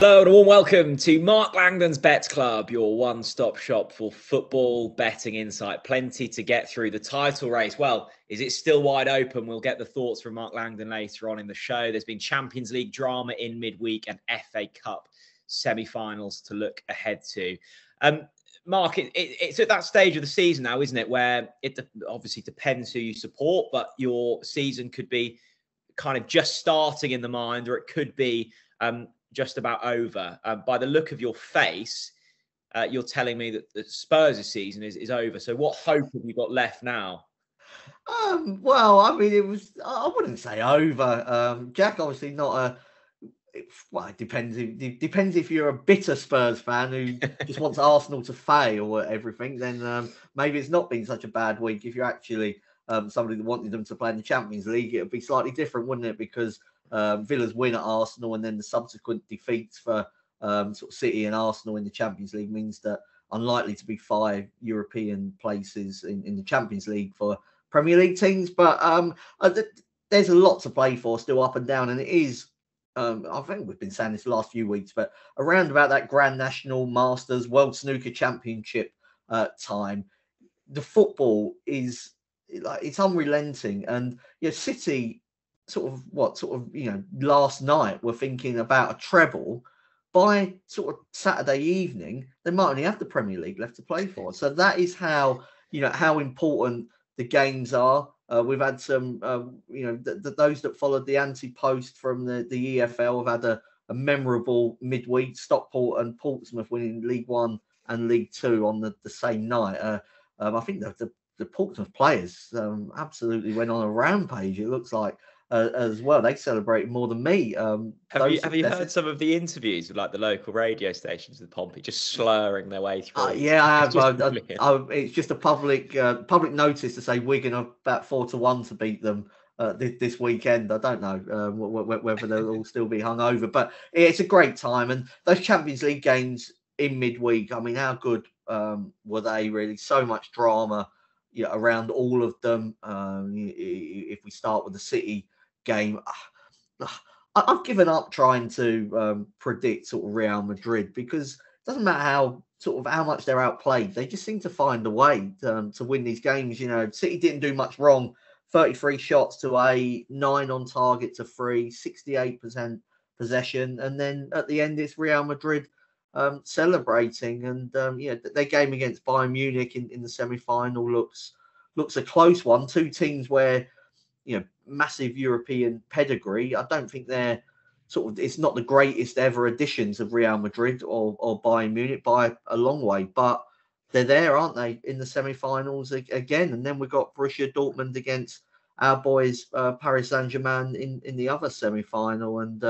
Hello and a warm welcome to Mark Langdon's Bets Club, your one-stop shop for football betting insight. Plenty to get through. The title race, well, is it still wide open? We'll get the thoughts from Mark Langdon later on in the show. There's been Champions League drama in midweek and FA Cup semi-finals to look ahead to. Mark, it's at that stage of the season now, isn't it, where it obviously depends who you support, but your season could be kind of just starting in the mind, or it could be just about over. By the look of your face, you're telling me that the Spurs' season is over. So what hope have you got left now? Well, I mean, I wouldn't say over. Jack, obviously not a... Well, it depends. It depends if you're a bitter Spurs fan who just wants Arsenal to fail or everything. Then maybe it's not been such a bad week. If you're actually somebody that wanted them to play in the Champions League, it would be slightly different, wouldn't it? Because Villa's win at Arsenal and then the subsequent defeats for sort of City and Arsenal in the Champions League means that unlikely to be 5 European places in the Champions League for Premier League teams. But there's a lot to play for, still up and down, and it is. I think we've been saying this the last few weeks, but around about that Grand National, Masters, World Snooker Championship time, the football is like it's unrelenting. And City last night we're thinking about a treble. By sort of Saturday evening, they might only have the Premier League left to play for. So that is how important the games are. We've had some, those that followed the anti-post from the EFL have had a memorable midweek. Stockport and Portsmouth winning League One and League Two on the same night. I think the Portsmouth players absolutely went on a rampage. It looks like as well. They celebrated more than me. Have you heard some of the interviews with like the local radio stations with Pompey just slurring their way through? Yeah, I have. It's just a public notice to say Wigan are about 4-1 to beat them this weekend. I don't know whether they'll all still be hungover, but it's a great time. And those Champions League games in midweek, I mean, how good were they? Really, so much drama around all of them. If we start with the City game, I've given up trying to predict sort of Real Madrid, because it doesn't matter how much they're outplayed, they just seem to find a way to win these games. City didn't do much wrong. 33 shots to 8, 9 on target to 3, 68% possession, and then at the end it's Real Madrid celebrating. And their game against Bayern Munich in the semi-final looks a close one. Two teams where massive European pedigree. I don't think they're it's not the greatest ever additions of Real Madrid or Bayern Munich by a long way, but they're there, aren't they, in the semi-finals again? And then we've got Borussia Dortmund against our boys Paris Saint-Germain in the other semi-final, and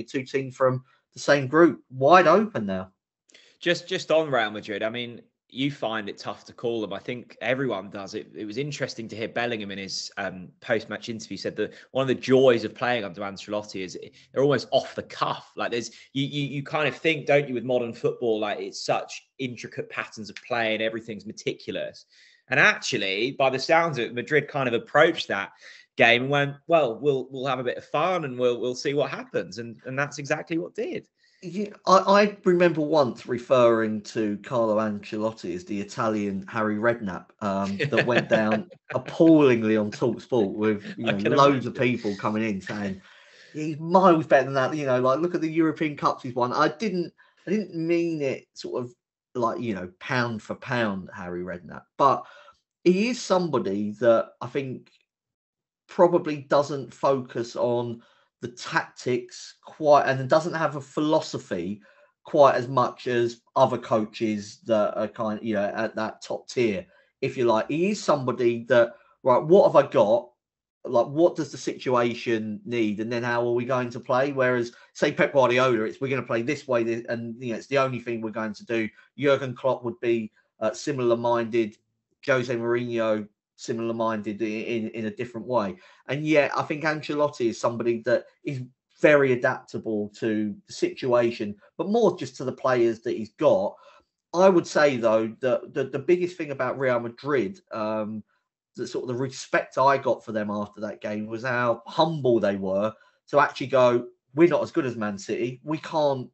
two teams from the same group, wide open now. Just on Real Madrid, I mean, you find it tough to call them. I think everyone does. It was interesting to hear Bellingham in his post-match interview said that one of the joys of playing under Ancelotti is they're almost off the cuff. Like you kind of think, don't you, with modern football, like it's such intricate patterns of play and everything's meticulous. And actually, by the sounds of it, Madrid kind of approached that game and went, well, we'll have a bit of fun and we'll see what happens. And that's exactly what did. Yeah, I remember once referring to Carlo Ancelotti as the Italian Harry Redknapp that went down appallingly on TalkSport with loads of people coming in saying he's miles better than that. Like look at the European Cups he's won. I didn't mean it sort of like pound for pound Harry Redknapp, but he is somebody that I think probably doesn't focus on the tactics quite, and doesn't have a philosophy quite as much as other coaches that are kind of, at that top tier, if you like. He is somebody that, right, what have I got? Like, what does the situation need? And then how are we going to play? Whereas, say, Pep Guardiola, we're going to play this way, and it's the only thing we're going to do. Jurgen Klopp would be similar-minded. Jose Mourinho, similar-minded in a different way. And yet I think Ancelotti is somebody that is very adaptable to the situation, but more just to the players that he's got. I would say, though, that the biggest thing about Real Madrid, the sort of the respect I got for them after that game, was how humble they were to actually go, we're not as good as Man City. We can't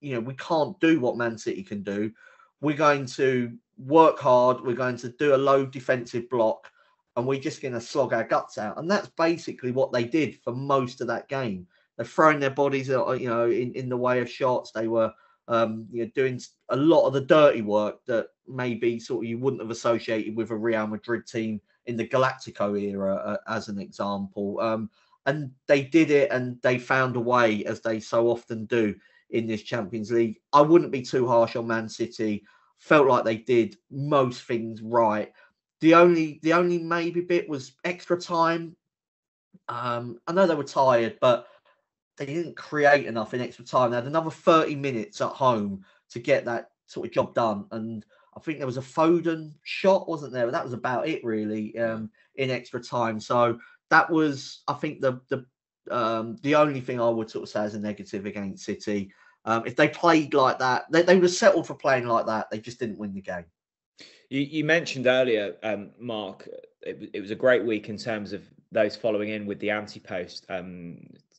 we can't do what Man City can do. We're going to work hard. We're going to do a low defensive block, and we're just going to slog our guts out. And that's basically what they did for most of that game. They're throwing their bodies, in the way of shots. They were, doing a lot of the dirty work that maybe sort of you wouldn't have associated with a Real Madrid team in the Galactico era, as an example. And they did it, and they found a way, as they so often do in this Champions League. I wouldn't be too harsh on Man City. Felt like they did most things right. The only maybe bit was extra time. I know they were tired, but they didn't create enough in extra time. They had another 30 minutes at home to get that sort of job done. And I think there was a Foden shot, wasn't there? But that was about it, really, in extra time. So that was, I think, the only thing I would sort of say as a negative against City. If they played like that, they would have settled for playing like that. They just didn't win the game. You mentioned earlier, Mark, it was a great week in terms of those following in with the anti-post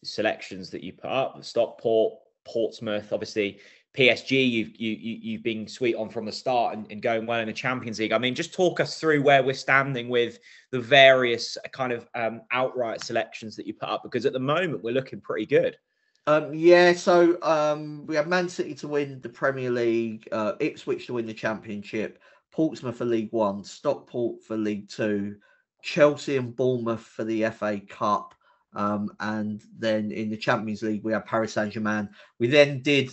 selections that you put up. Stockport, Portsmouth, obviously PSG. You've been sweet on from the start and going well in the Champions League. I mean, just talk us through where we're standing with the various kind of outright selections that you put up, because at the moment we're looking pretty good. So we have Man City to win the Premier League, Ipswich to win the Championship, Portsmouth for League One, Stockport for League Two, Chelsea and Bournemouth for the FA Cup, and then in the Champions League we have Paris Saint-Germain. We then did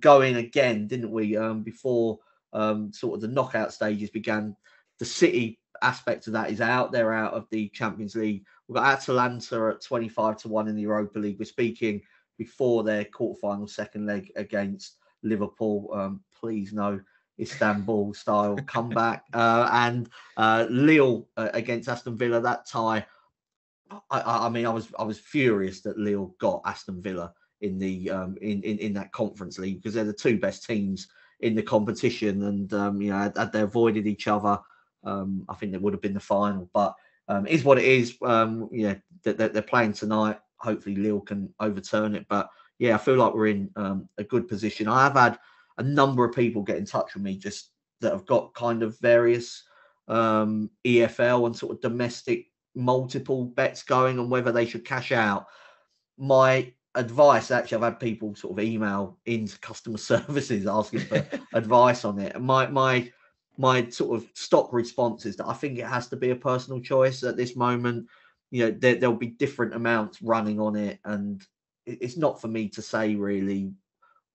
go in again, didn't we? Before sort of the knockout stages began, the City aspect of that is out. They're out of the Champions League. We've got Atalanta at 25-1 in the Europa League. We're speaking before their quarterfinal second leg against Liverpool. Please no Istanbul style comeback. And Lille against Aston Villa, that tie. I mean, I was furious that Lille got Aston Villa in the in that Conference League, because they're the two best teams in the competition, and had they avoided each other, I think it would have been the final. But it is what it is. They're playing tonight. Hopefully Lille can overturn it. But yeah, I feel like we're in a good position. I have had a number of people get in touch with me just that have got kind of various EFL and sort of domestic multiple bets going on whether they should cash out. My advice, actually, I've had people sort of email into customer services asking for advice on it. And my sort of stock response is that I think it has to be a personal choice at this moment. There'll be different amounts running on it, and it's not for me to say really,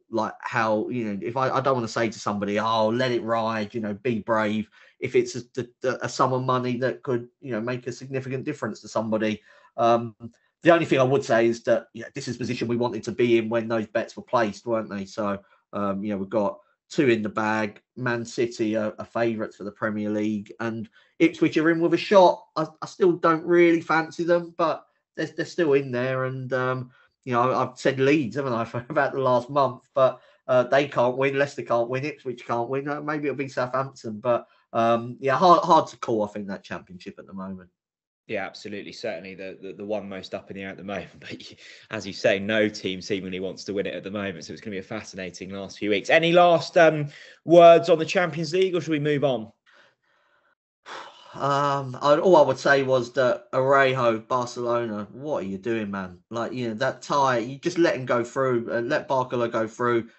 like how, if I don't want to say to somebody, oh, let it ride, be brave, if it's a sum of money that could, make a significant difference to somebody. The only thing I would say is that this is the position we wanted to be in when those bets were placed, weren't they? So, we've got two in the bag. Man City are favourites for the Premier League, and Ipswich are in with a shot. I still don't really fancy them, but they're still in there. And I've said Leeds, haven't I, for about the last month, but they can't win. Leicester can't win. Ipswich can't win. Maybe it'll be Southampton, but hard to call, I think, that Championship at the moment. Yeah, absolutely. Certainly the one most up in the air at the moment. But as you say, no team seemingly wants to win it at the moment. So it's going to be a fascinating last few weeks. Any last words on the Champions League, or should we move on? All I would say was that Arejo, Barcelona, what are you doing, man? Like, that tie, you just let him go through, let Barcola go through.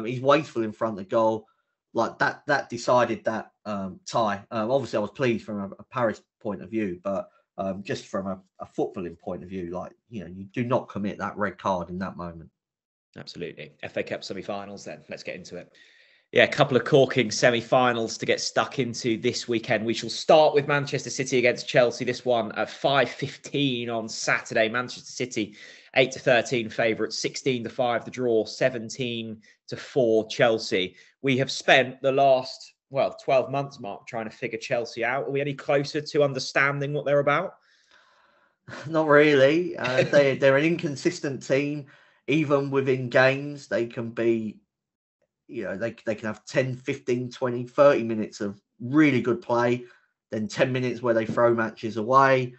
He's wasteful in front of the goal. Like that decided that tie. Obviously, I was pleased from a Paris point of view, but just from a footballing point of view, like, you do not commit that red card in that moment. Absolutely. FA Cup semi-finals then. Let's get into it. Yeah, a couple of corking semi-finals to get stuck into this weekend. We shall start with Manchester City against Chelsea. This one at 5:15 on Saturday. Manchester City 8-13 favourites, 16-5 the draw, 17-4 Chelsea. We have spent the last 12 months, Mark, trying to figure Chelsea out. Are we any closer to understanding what they're about? Not really. They're an inconsistent team. Even within games, they can be, they can have 10, 15, 20, 30 minutes of really good play, then 10 minutes where they throw matches away.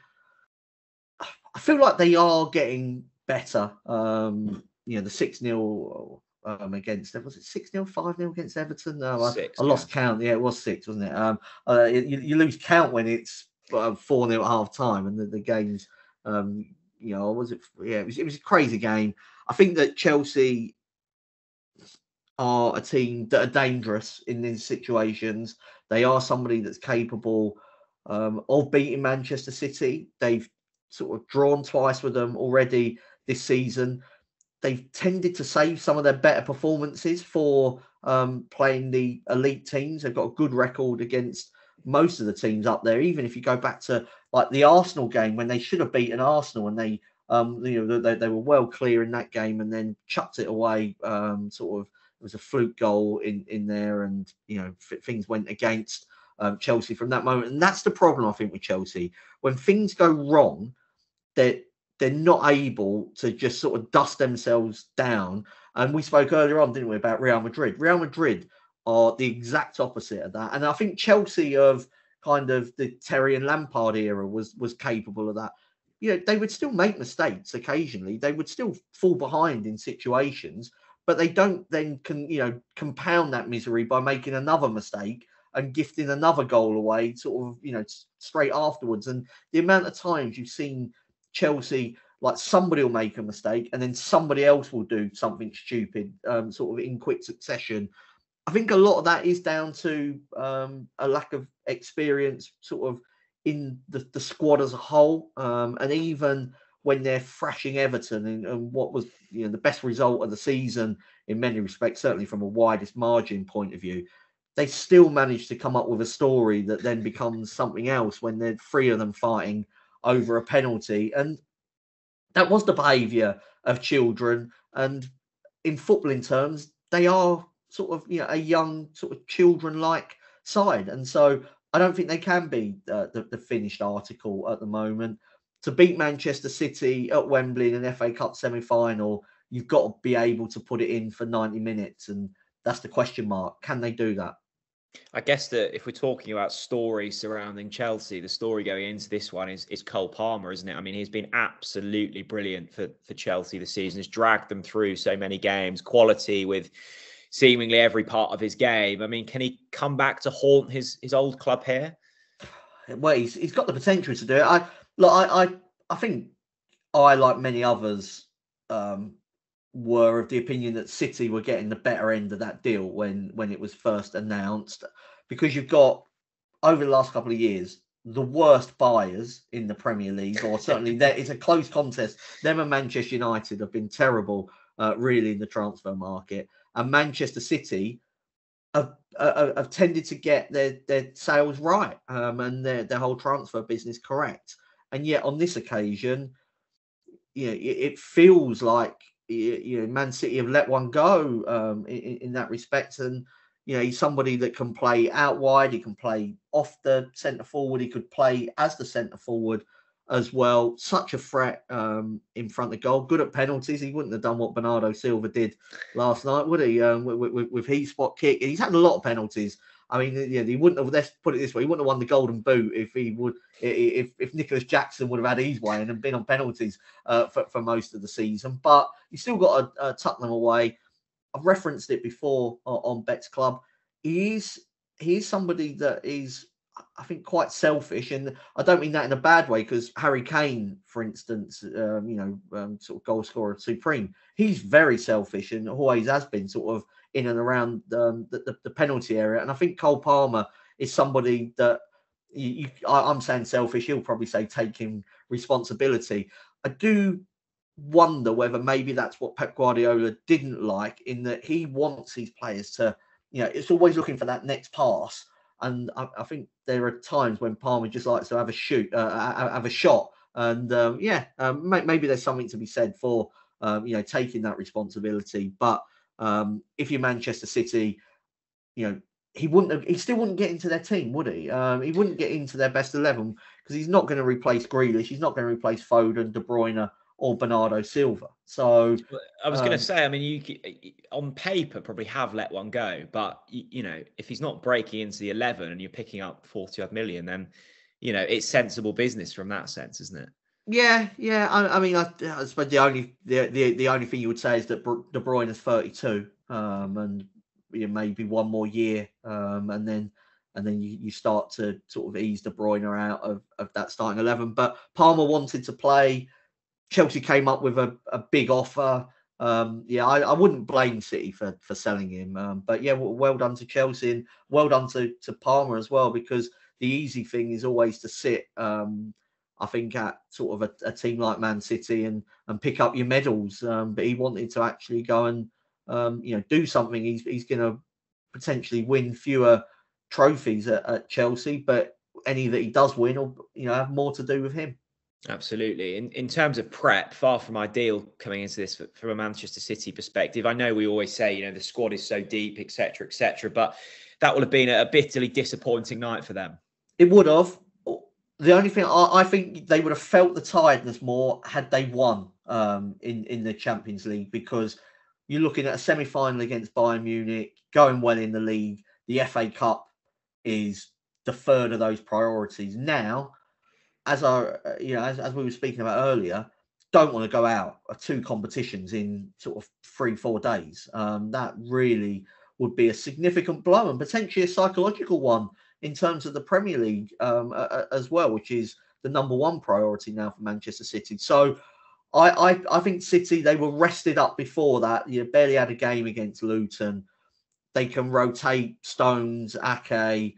I feel like they are getting better. The 6-0 against them. Was it 6-0, 5-0 against Everton? No, Six, I lost count. Yeah, it was 6, wasn't it? You lose count when it's 4-0 at half time, and the game's, was it? Yeah, it was a crazy game. I think that Chelsea are a team that are dangerous in these situations. They are somebody that's capable of beating Manchester City. They've sort of drawn twice with them already this season. They've tended to save some of their better performances for playing the elite teams. They've got a good record against most of the teams up there. Even if you go back to like the Arsenal game when they should have beaten Arsenal, and they were well clear in that game and then chucked it away. Sort of, it was a fluke goal in there, and things went against Chelsea from that moment. And that's the problem, I think, with Chelsea. When things go wrong, they're not able to just sort of dust themselves down. And we spoke earlier on, didn't we, about Real Madrid? Real Madrid are the exact opposite of that. And I think Chelsea of kind of the Terry and Lampard era was capable of that. They would still make mistakes occasionally. They would still fall behind in situations, but they don't then compound that misery by making another mistake and gifting another goal away sort of, straight afterwards. And the amount of times you've seen Chelsea, like somebody will make a mistake and then somebody else will do something stupid, sort of in quick succession. I think a lot of that is down to a lack of experience sort of in the squad as a whole. And even when they're thrashing Everton and what was the best result of the season in many respects, certainly from a widest margin point of view, they still manage to come up with a story that then becomes something else when they're three of them fighting over a penalty. And that was the behaviour of children. And in footballing terms, they are sort of a young sort of children-like side. And so I don't think they can be the finished article at the moment. To beat Manchester City at Wembley in an FA Cup semi-final, you've got to be able to put it in for 90 minutes. And that's the question mark. Can they do that? I guess that if we're talking about stories surrounding Chelsea, the story going into this one is Cole Palmer, isn't it? I mean, he's been absolutely brilliant for Chelsea this season. He's dragged them through so many games, quality with seemingly every part of his game. I mean, can he come back to haunt his old club here? Well, he's got the potential to do it. I think I, like many others, were of the opinion that City were getting the better end of that deal when it was first announced, because you've got, over the last couple of years, the worst buyers in the Premier League, or certainly it's a close contest. Them and Manchester United have been terrible, really, in the transfer market. And Manchester City have tended to get their sales right, and their whole transfer business correct. And yet on this occasion, it feels like Man City have let one go in that respect. And he's somebody that can play out wide. He can play off the centre forward. He could play as the centre forward as well. Such a threat in front of goal. Good at penalties. He wouldn't have done what Bernardo Silva did last night, would he? With his spot kick. He's had a lot of penalties. I mean, he wouldn't have. Let's put it this way: he wouldn't have won the Golden Boot if Nicholas Jackson would have had his way and been on penalties for most of the season. But you still got to tuck them away. I've referenced it before on Bet's Club. He is somebody that is, I think, quite selfish, and I don't mean that in a bad way, because Harry Kane, for instance, sort of goal scorer supreme, he's very selfish and always has been, sort of in and around the penalty area. And I think Cole Palmer is somebody that I'm saying selfish. He'll probably say taking responsibility. I do wonder whether maybe that's what Pep Guardiola didn't like, in that he wants his players to, it's always looking for that next pass. And I think there are times when Palmer just likes to have a shot. And maybe there's something to be said for taking that responsibility. But if you're Manchester City, he still wouldn't get into their team, would he? He wouldn't get into their best 11, because he's not going to replace Grealish. He's not going to replace Foden, De Bruyne, or Bernardo Silva. So I was going to say, I mean, you on paper probably have let one go, but if he's not breaking into the 11 and you're picking up 40 odd million, then it's sensible business from that sense, isn't it? Yeah. I mean, I suppose the only thing you would say is that De Bruyne is 32, and maybe one more year, and then you start to sort of ease De Bruyne out of that starting 11. But Palmer wanted to play. Chelsea came up with a big offer. I wouldn't blame City for selling him. But yeah, well done to Chelsea, and well done to Palmer as well, because the easy thing is always to sit. I think at sort of a team like Man City and pick up your medals. But he wanted to actually go and do something. He's going to potentially win fewer trophies at Chelsea, but any that he does win will have more to do with him. Absolutely. In terms of prep, far from ideal coming into this from a Manchester City perspective. I know we always say, the squad is so deep, etc., but that would have been a bitterly disappointing night for them. It would have. The only thing I think they would have felt the tiredness more had they won in the Champions League, because you're looking at a semi-final against Bayern Munich, going well in the league. The FA Cup is the third of those priorities. Now, as as we were speaking about earlier, don't want to go out of two competitions in sort of 3-4 days. That really would be a significant blow, and potentially a psychological one in terms of the Premier League as well, which is the number one priority now for Manchester City. So I think City, they were rested up before that. Barely had a game against Luton. They can rotate Stones, Ake,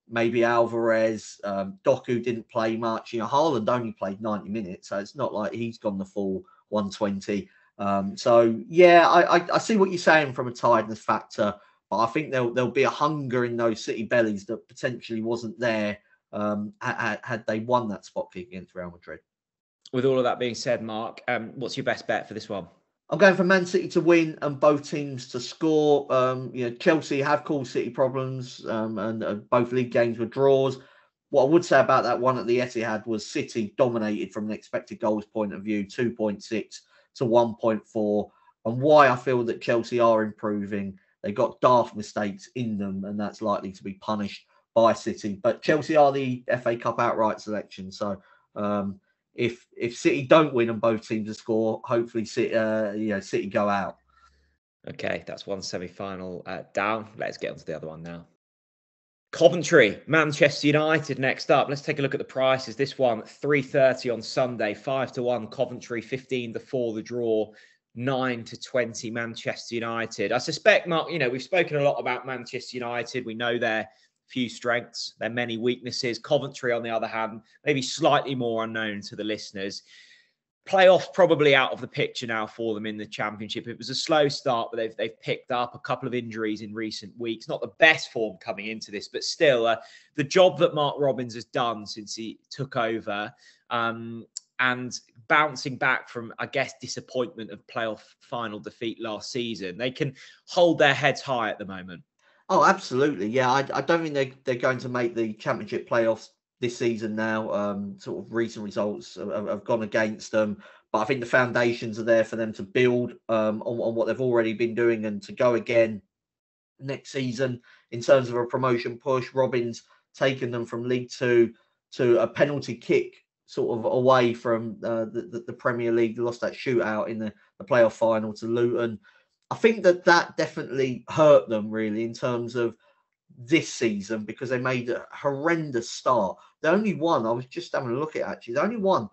maybe Alvarez. Doku didn't play much. Haaland only played 90 minutes, so it's not like he's gone the full 120. I see what you're saying from a tiredness factor, but I think there'll be a hunger in those City bellies that potentially wasn't there had they won that spot kick against Real Madrid. With all of that being said, Mark, what's your best bet for this one? I'm going for Man City to win and both teams to score. Chelsea have caused City problems, and both league games were draws. What I would say about that one at the Etihad was City dominated from an expected goals point of view, 2.6 to 1.4. And why I feel that Chelsea are improving, they got daft mistakes in them, and that's likely to be punished by City. But Chelsea are the FA Cup outright selection, so if City don't win and both teams score, hopefully City go out. Okay, that's one semi-final down. Let's get on to the other one now. Coventry, Manchester United next up. Let's take a look at the prices. This one, 3:30 on Sunday, 5-1 Coventry, 15-4 the draw, 9-20 Manchester United. I suspect, Mark, we've spoken a lot about Manchester United. We know their few strengths, their many weaknesses. Coventry, on the other hand, maybe slightly more unknown to the listeners. Playoffs probably out of the picture now for them in the Championship. It was a slow start, but they've picked up a couple of injuries in recent weeks. Not the best form coming into this, but still the job that Mark Robins has done since he took over, and bouncing back from, I guess, disappointment of playoff final defeat last season, they can hold their heads high at the moment. Oh, absolutely. Yeah, I don't think they're going to make the Championship playoffs this season now. Sort of recent results have gone against them, but I think the foundations are there for them to build on what they've already been doing and to go again next season in terms of a promotion push. Robins taken them from League Two to a penalty kick sort of away from the Premier League. They lost that shootout in the playoff final to Luton. I think that definitely hurt them really in terms of this season, because they made a horrendous start. They only won, I was just having a look at it actually, they only won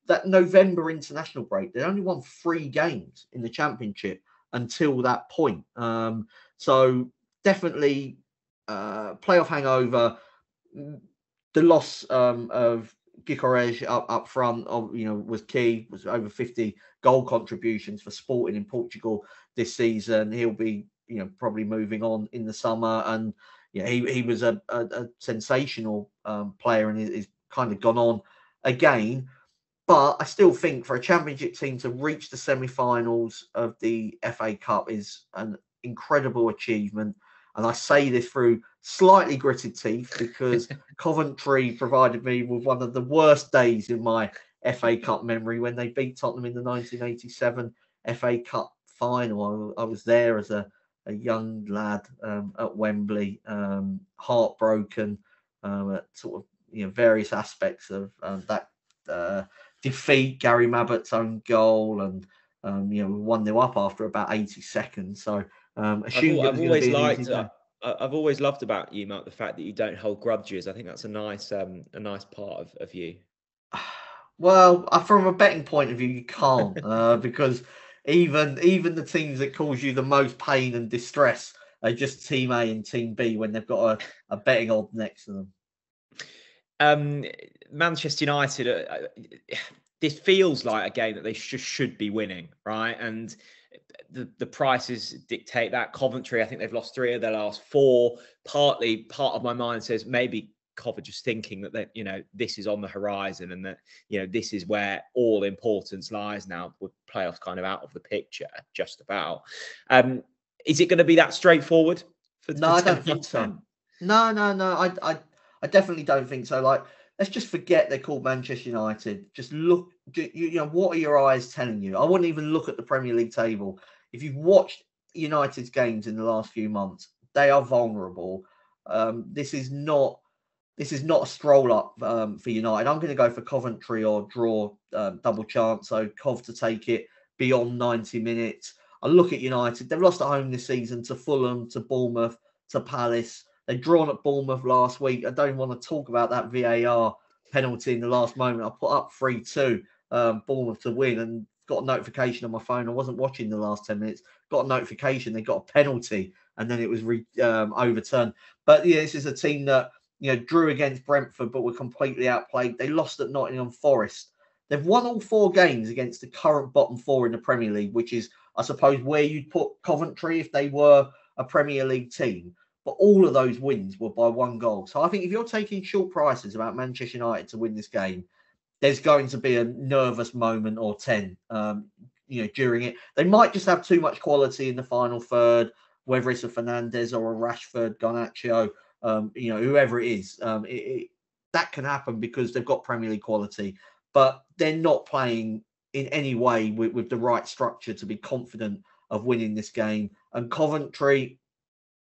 that November international break. They only won 3 games in the Championship until that point. So definitely playoff hangover. The loss of Gyökeres up front, was key. Was over 50 goal contributions for Sporting in Portugal this season. He'll be, probably moving on in the summer, and he was a sensational player, and is kind of gone on again. But I still think for a Championship team to reach the semi-finals of the FA Cup is an incredible achievement. And I say this through slightly gritted teeth, because Coventry provided me with one of the worst days in my FA Cup memory when they beat Tottenham in the 1987 FA Cup final. I was there as a young lad at Wembley, heartbroken at sort of various aspects of that defeat Gary Mabbutt's own goal, and you know, 1-0 up after about 80 seconds. So assumed it was going to be an easy game. I've always loved about you, Mark, the fact that you don't hold grudges. I think that's a nice part of you. Well, from a betting point of view, you can't because even the teams that cause you the most pain and distress are just Team A and Team B when they've got a betting odd next to them. Manchester United, this feels like a game that they should be winning, right? And the prices dictate that. Coventry, I think they've lost 3 of their last 4. Part of my mind says maybe Cov are just thinking that you know, this is on the horizon, and that, you know, this is where all importance lies now, with playoffs kind of out of the picture, just about. Is it going to be that straightforward? No, I don't think so. No. I definitely don't think so. Like, let's just forget they're called Manchester United. Just look, you know, what are your eyes telling you? I wouldn't even look at the Premier League table. If you've watched United's games in the last few months, they are vulnerable. This is not a stroll up for United. I'm going to go for Coventry or draw, double chance. So Cov to take it beyond 90 minutes. I look at United. They've lost at home this season to Fulham, to Bournemouth, to Palace. They've drawn at Bournemouth last week. I don't want to talk about that VAR penalty in the last moment. I put up 3-2 Bournemouth to win, and got a notification on my phone. I wasn't watching the last 10 minutes. Got a notification. They got a penalty, and then it was overturned. But yeah, this is a team that, you know, drew against Brentford, but were completely outplayed. They lost at Nottingham Forest. They've won all 4 games against the current bottom 4 in the Premier League, which is, I suppose, where you'd put Coventry if they were a Premier League team. But all of those wins were by 1 goal. So I think if you're taking short prices about Manchester United to win this game, there's going to be a nervous moment or 10, you know, during it. They might just have too much quality in the final third, whether it's a Fernandes or a Rashford, Garnacho, you know, whoever it is. That can happen because they've got Premier League quality, but they're not playing in any way with the right structure to be confident of winning this game. And Coventry,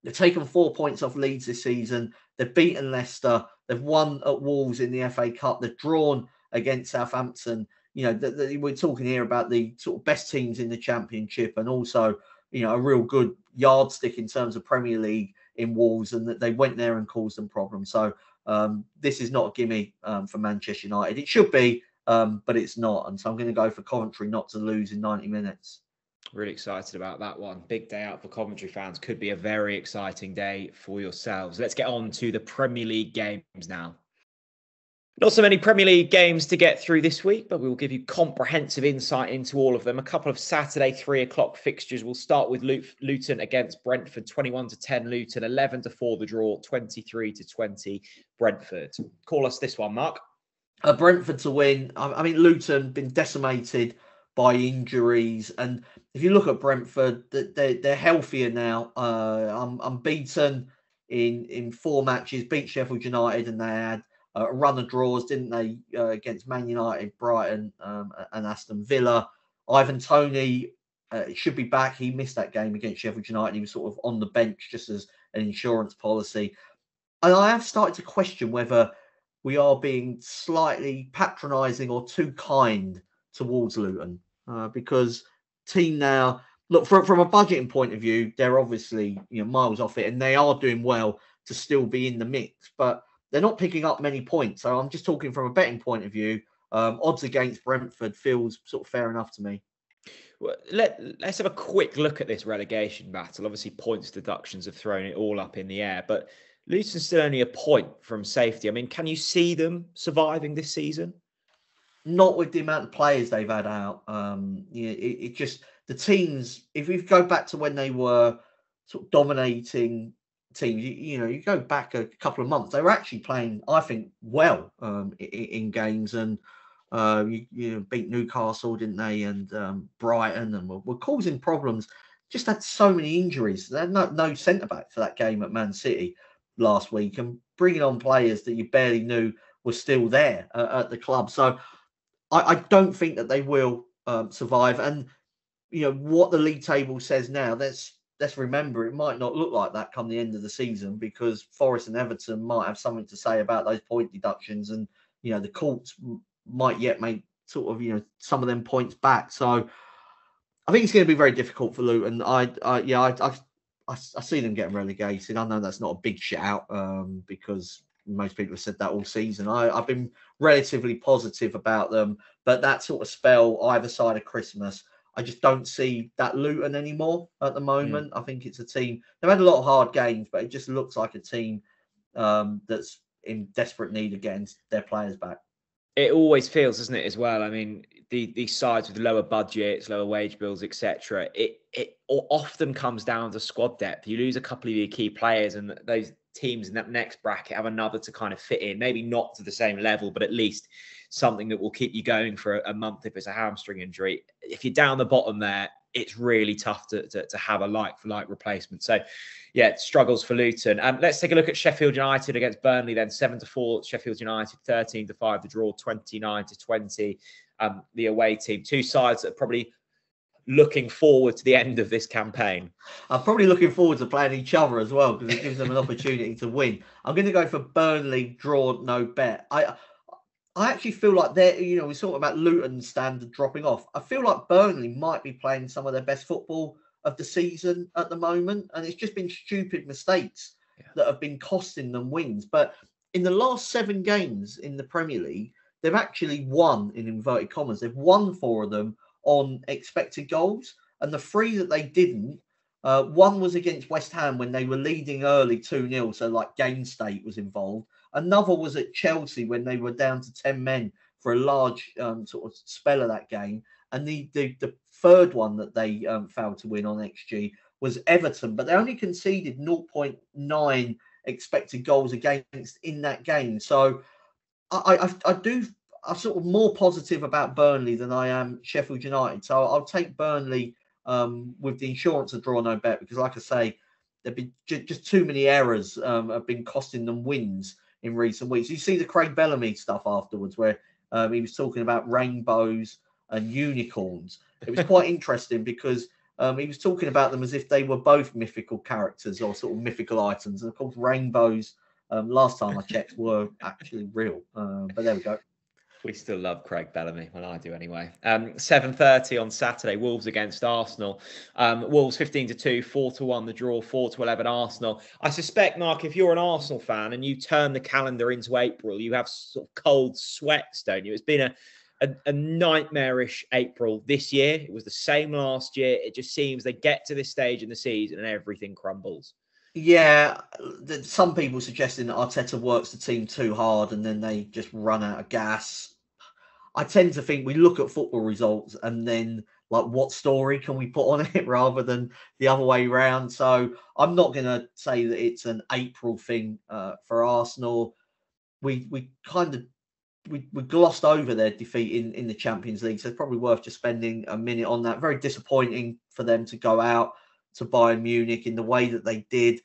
they've taken 4 points off Leeds this season. They've beaten Leicester. They've won at Wolves in the FA Cup. They've drawn against Southampton. You know, we're talking here about the sort of best teams in the Championship, and also, you know, a real good yardstick in terms of Premier League in Wolves, and that they went there and caused them problems. So this is not a gimme for Manchester United. It should be, but it's not. And so I'm going to go for Coventry not to lose in 90 minutes. Really excited about that one. Big day out for Coventry fans. Could be a very exciting day for yourselves. Let's get on to the Premier League games now. Not so many Premier League games to get through this week, but we will give you comprehensive insight into all of them. A couple of Saturday 3 o'clock fixtures. We'll start with Luton against Brentford, 21-10 Luton, 11-4 the draw, 23-20 Brentford. Call us this one, Mark. Brentford to win. I mean, Luton been decimated by injuries, and if you look at Brentford, they're healthier now. Unbeaten in 4 matches, beat Sheffield United, and they had a run of draws, didn't they, against Man United, Brighton, and Aston Villa. Ivan Toney should be back. He missed that game against Sheffield United. He was sort of on the bench just as an insurance policy. And I have started to question whether we are being slightly patronising or too kind towards Luton, because team now, look, from a budgeting point of view, they're obviously, you know, miles off it, and they are doing well to still be in the mix, but they're not picking up many points. So I'm just talking from a betting point of view. Odds against Brentford feels sort of fair enough to me. Well, let's have a quick look at this relegation battle. Obviously, points deductions have thrown it all up in the air, but Luton's still only a point from safety. I mean, can you see them surviving this season? Not with the amount of players they've had out. It just, the teams, if we go back to when they were sort of dominating teams, you go back a couple of months, they were actually playing, I think, well in games, and beat Newcastle, didn't they, and Brighton, and were causing problems. Just had so many injuries. They had no centre back for that game at Man City last week, and bringing on players that you barely knew were still there at the club. So I don't think that they will survive. And what the league table says now, let's remember, it might not look like that come the end of the season, because Forest and Everton might have something to say about those point deductions, and the courts might yet make sort of, some of them points back. So I think it's going to be very difficult for Luton. I see them getting relegated. I know that's not a big shout because most people have said that all season. I've been relatively positive about them, but that sort of spell either side of Christmas, I just don't see that Luton anymore at the moment. I think it's a team, they've had a lot of hard games, but it just looks like a team that's in desperate need of getting their players back. It always feels, doesn't it, as well? I mean, these sides with lower budgets, lower wage bills, etc. It often comes down to squad depth. You lose a couple of your key players, and those teams in that next bracket have another to kind of fit in. Maybe not to the same level, but at least something that will keep you going for a month if it's a hamstring injury. If you're down the bottom there, it's really tough to have a like-for-like replacement. So, yeah, struggles for Luton. Let's take a look at Sheffield United against Burnley then. 7-4, Sheffield United, 13-5, the draw, 29-20, the away team. Two sides that are probably looking forward to the end of this campaign. I'm probably looking forward to playing each other as well because it gives them an opportunity to win. I'm going to go for Burnley, draw, no bet. I actually feel like they're, we're talking about Luton's standard dropping off. I feel like Burnley might be playing some of their best football of the season at the moment. And it's just been stupid mistakes that have been costing them wins. But in the last 7 games in the Premier League, they've actually won, in inverted commas. They've won 4 of them on expected goals. And the 3 that they didn't, one was against West Ham when they were leading early 2-0. So like game state was involved. Another was at Chelsea when they were down to 10 men for a large sort of spell of that game. And the third one that they failed to win on XG was Everton. But they only conceded 0.9 expected goals against in that game. So I'm sort of more positive about Burnley than I am Sheffield United. So I'll take Burnley with the insurance of draw no bet because, like I say, there've been just too many errors have been costing them wins in recent weeks. You see the Craig Bellamy stuff afterwards where he was talking about rainbows and unicorns. It was quite interesting because he was talking about them as if they were both mythical characters or sort of mythical items. And of course, rainbows, last time I checked, were actually real. But there we go. We still love Craig Bellamy. Well, I do anyway. 7:30 on Saturday, Wolves against Arsenal. Wolves 15-2, 4-1 the draw, 4-11 Arsenal. I suspect, Mark, if you're an Arsenal fan and you turn the calendar into April, you have sort of cold sweats, don't you? It's been a nightmarish April this year. It was the same last year. It just seems they get to this stage in the season and everything crumbles. Yeah, some people suggesting that Arteta works the team too hard and then they just run out of gas. I tend to think we look at football results and then like what story can we put on it rather than the other way around. So I'm not going to say that it's an April thing for Arsenal. We glossed over their defeat in the Champions League, so it's probably worth just spending a minute on that. Very disappointing for them to go out to Bayern Munich in the way that they did.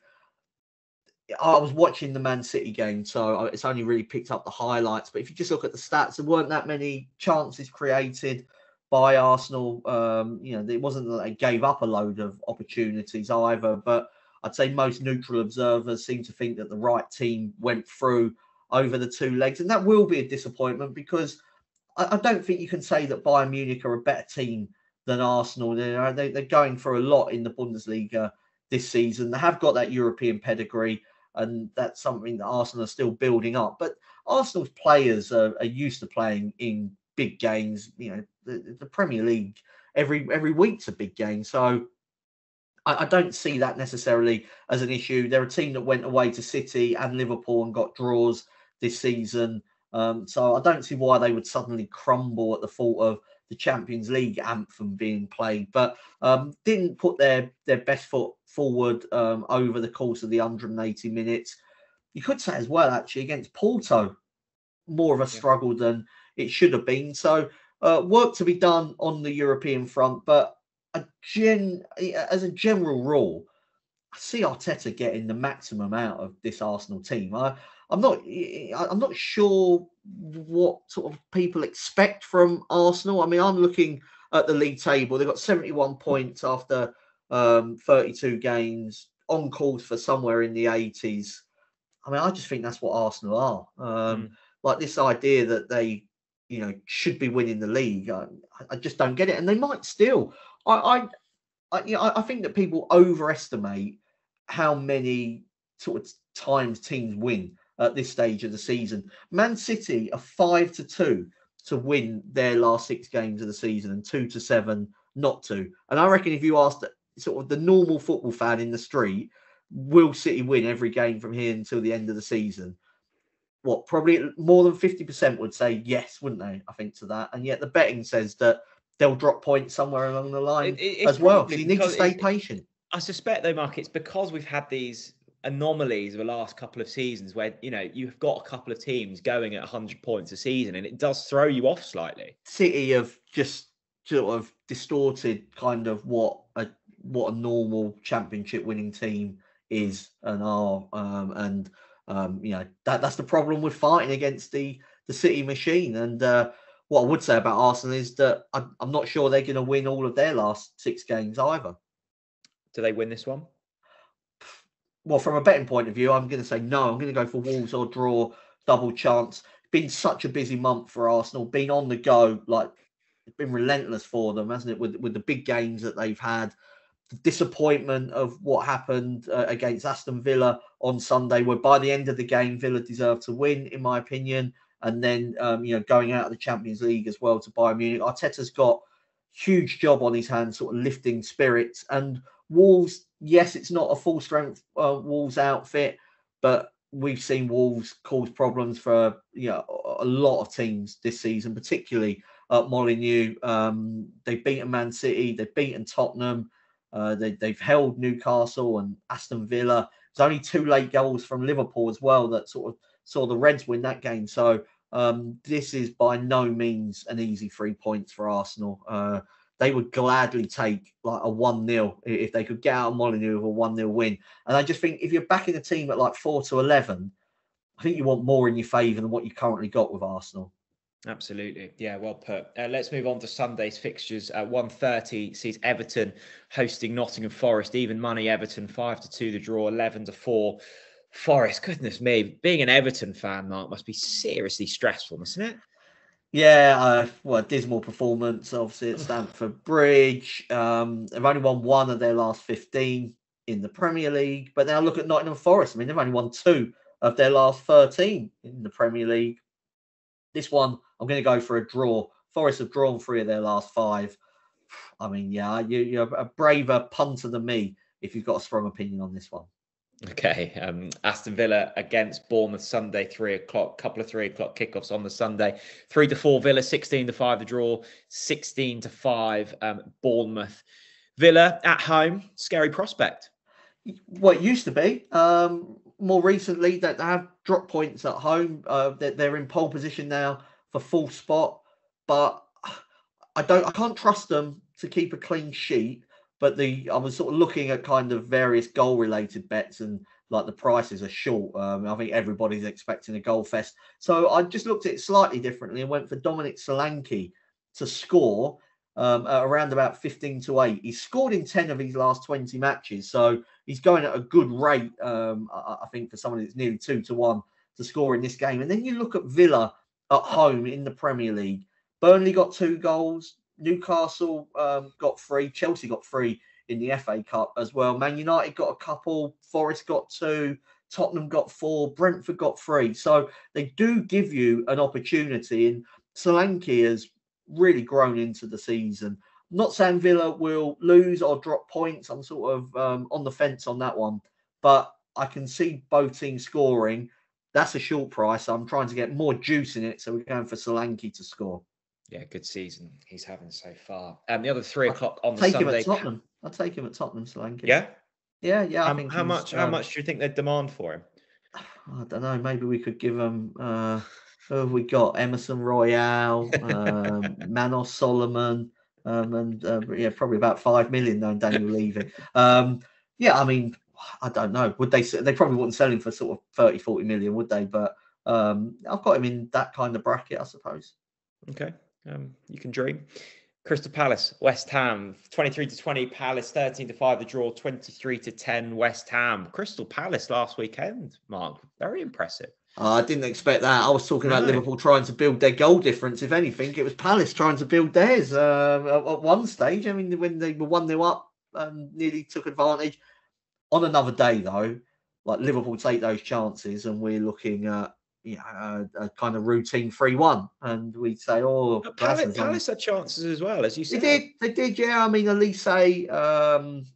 I was watching the Man City game, so it's only really picked up the highlights. But if you just look at the stats, there weren't that many chances created by Arsenal. It wasn't that they gave up a load of opportunities either. But I'd say most neutral observers seem to think that the right team went through over the 2 legs. And that will be a disappointment because I don't think you can say that Bayern Munich are a better team than Arsenal. They're going for a lot in the Bundesliga this season. They have got that European pedigree. And that's something that Arsenal are still building up. But Arsenal's players are used to playing in big games. The Premier League, every week's a big game. So I don't see that necessarily as an issue. They're a team that went away to City and Liverpool and got draws this season. So I don't see why they would suddenly crumble at the thought of the Champions League anthem being played, but didn't put their best foot forward over the course of the 180 minutes. You could say as well, actually, against Porto, more of a struggle than it should have been. So work to be done on the European front, but as a general rule, I see Arteta getting the maximum out of this Arsenal team. I'm not sure what sort of people expect from Arsenal. I mean, I'm looking at the league table. They've got 71 points after 32 games, on course for somewhere in the 80s. I mean, I just think that's what Arsenal are. Like this idea that they, should be winning the league. I just don't get it, and they might still. I think that people overestimate how many sort of times teams win at this stage of the season. Man City are 5-2 to win their last 6 games of the season, and 2-7 not to. And I reckon if you asked sort of the normal football fan in the street, will City win every game from here until the end of the season? Probably more than 50% would say yes, wouldn't they? I think to that. And yet the betting says that they'll drop points somewhere along the line as well. So you need to stay patient. I suspect though, Mark, it's because we've had these anomalies of the last couple of seasons where, you've got a couple of teams going at 100 points a season, and it does throw you off slightly. City have just sort of distorted kind of what a normal championship winning team is and are. That's the problem with fighting against the City machine. And what I would say about Arsenal is that I'm not sure they're going to win all of their last 6 games either. Do they win this one? Well, from a betting point of view, I'm going to say no. I'm going to go for Wolves or draw, double chance. It's been such a busy month for Arsenal, been on the go, it's been relentless for them, hasn't it, with the big games that they've had. The disappointment of what happened against Aston Villa on Sunday, where by the end of the game, Villa deserved to win, in my opinion. And then, going out of the Champions League as well to Bayern Munich. Arteta's got huge job on his hands, sort of lifting spirits. And Wolves, yes, it's not a full-strength Wolves outfit, but we've seen Wolves cause problems for a lot of teams this season, particularly at Molineux. They've beaten Man City, they've beaten Tottenham, they've held Newcastle and Aston Villa. There's only 2 late goals from Liverpool as well that sort of saw the Reds win that game. So this is by no means an easy 3 points for Arsenal. They would gladly take like a 1-0 if they could get out of Molineux with a 1-0 win. And I just think if you're backing a team at like 4-11, I think you want more in your favour than what you currently got with Arsenal. Absolutely. Yeah, well put. Let's move on to Sunday's fixtures. At 1:30 sees Everton hosting Nottingham Forest. Even money Everton, 5-2 the draw, 11-4 Forest. Goodness me, being an Everton fan, Mark, must be seriously stressful, mustn't it? Yeah, dismal performance, obviously, at Stamford Bridge. They've only won 1 of their last 15 in the Premier League. But now look at Nottingham Forest. I mean, they've only won 2 of their last 13 in the Premier League. This one, I'm going to go for a draw. Forest have drawn 3 of their last 5. I mean, yeah, you're a braver punter than me if you've got a strong opinion on this one. Okay, Aston Villa against Bournemouth Sunday, 3 o'clock. Couple of 3 o'clock kickoffs on the Sunday. 3-4 Villa, 16-5 the draw, 16-5 Bournemouth. Villa at home, scary prospect. Well, it used to be. More recently, that they have dropped points at home. They're in pole position now for full spot, but I can't trust them to keep a clean sheet. But I was sort of looking at kind of various goal-related bets, and like the prices are short. I think everybody's expecting a goal fest. So I just looked at it slightly differently and went for Dominic Solanke to score at around about 15-8. He's scored in 10 of his last 20 matches. So he's going at a good rate, I think, for someone that's nearly 2-1 to score in this game. And then you look at Villa at home in the Premier League. Burnley got 2 goals. Newcastle got 3. Chelsea got 3 in the FA Cup as well. Man United got a couple. Forest got 2. Tottenham got 4. Brentford got 3. So they do give you an opportunity. And Solanke has really grown into the season. I'm not saying Villa will lose or drop points. I'm sort of on the fence on that one. But I can see both teams scoring. That's a short price. I'm trying to get more juice in it. So we're going for Solanke to score. Yeah, good season he's having so far. The other 3 o'clock on the Sunday. I'll take him at Tottenham, Solanke. Yeah? Yeah. I think how much do you think they'd demand for him? I don't know. Maybe we could give him who have we got? Emerson Royale, Manos Solomon, and probably about 5 million though, Daniel Levy. I mean, I don't know. Would they probably wouldn't sell him for sort of 30-40 million, would they? But I've got him in that kind of bracket, I suppose. Okay. You can dream. Crystal Palace, West Ham, 23-20 Palace, 13-5 the draw, 23-10 West Ham. Crystal Palace last weekend, Mark, very impressive. I didn't expect that. I was talking about No. Liverpool trying to build their goal difference. If anything, it was Palace trying to build theirs at one stage. I mean, when they were 1-0 up and nearly took advantage. On another day, though, like Liverpool take those chances and we're looking at a kind of routine 3-1. And we'd say, oh, But Palace had chances as well, as you said. They did, yeah. I mean, Elise and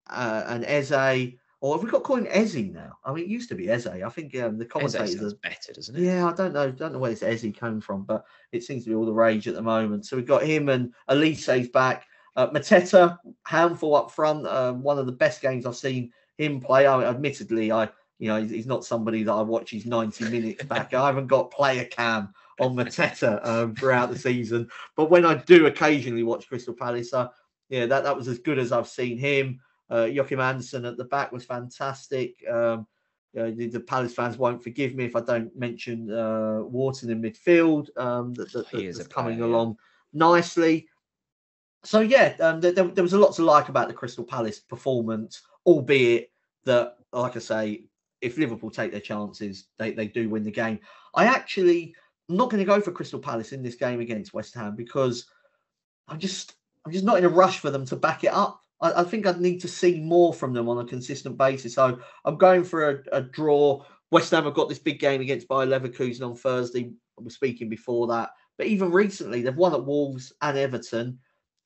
Eze. Or have we got calling Eze now? I mean, it used to be Eze. I think the commentators Eze sounds better, doesn't it? Yeah, I don't know where this Eze came from, but it seems to be all the rage at the moment. So we've got him and Elise's back. Mateta, handful up front. One of the best games I've seen him play. Admittedly, he's not somebody that I watch his 90 minutes back. I haven't got player cam on Mateta throughout the season, but when I do occasionally watch Crystal Palace, that was as good as I've seen him. Joachim Andersen at the back was fantastic. The Palace fans won't forgive me if I don't mention Wharton in midfield. That's coming along nicely. So there was a lot to like about the Crystal Palace performance, albeit that, like I say, if Liverpool take their chances, they do win the game. I'm not going to go for Crystal Palace in this game against West Ham because I'm just not in a rush for them to back it up. I think I'd need to see more from them on a consistent basis. So I'm going for a draw. West Ham have got this big game against Bayer Leverkusen on Thursday. I was speaking before that. But even recently, they've won at Wolves and Everton.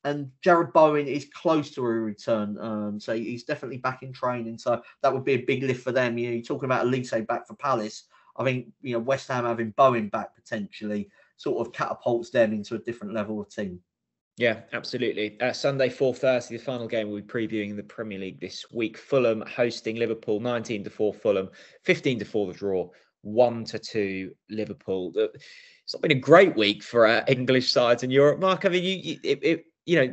And Jared Bowen is close to a return. So he's definitely back in training. So that would be a big lift for them. You're talking about Elise back for Palace. I think West Ham having Bowen back potentially sort of catapults them into a different level of team. Yeah, absolutely. Sunday, 4:30, the final game we'll be previewing the Premier League this week. Fulham hosting Liverpool, 19-4 Fulham, 15-4 the draw, 1-2 Liverpool. It's not been a great week for English sides in Europe, Mark. I mean,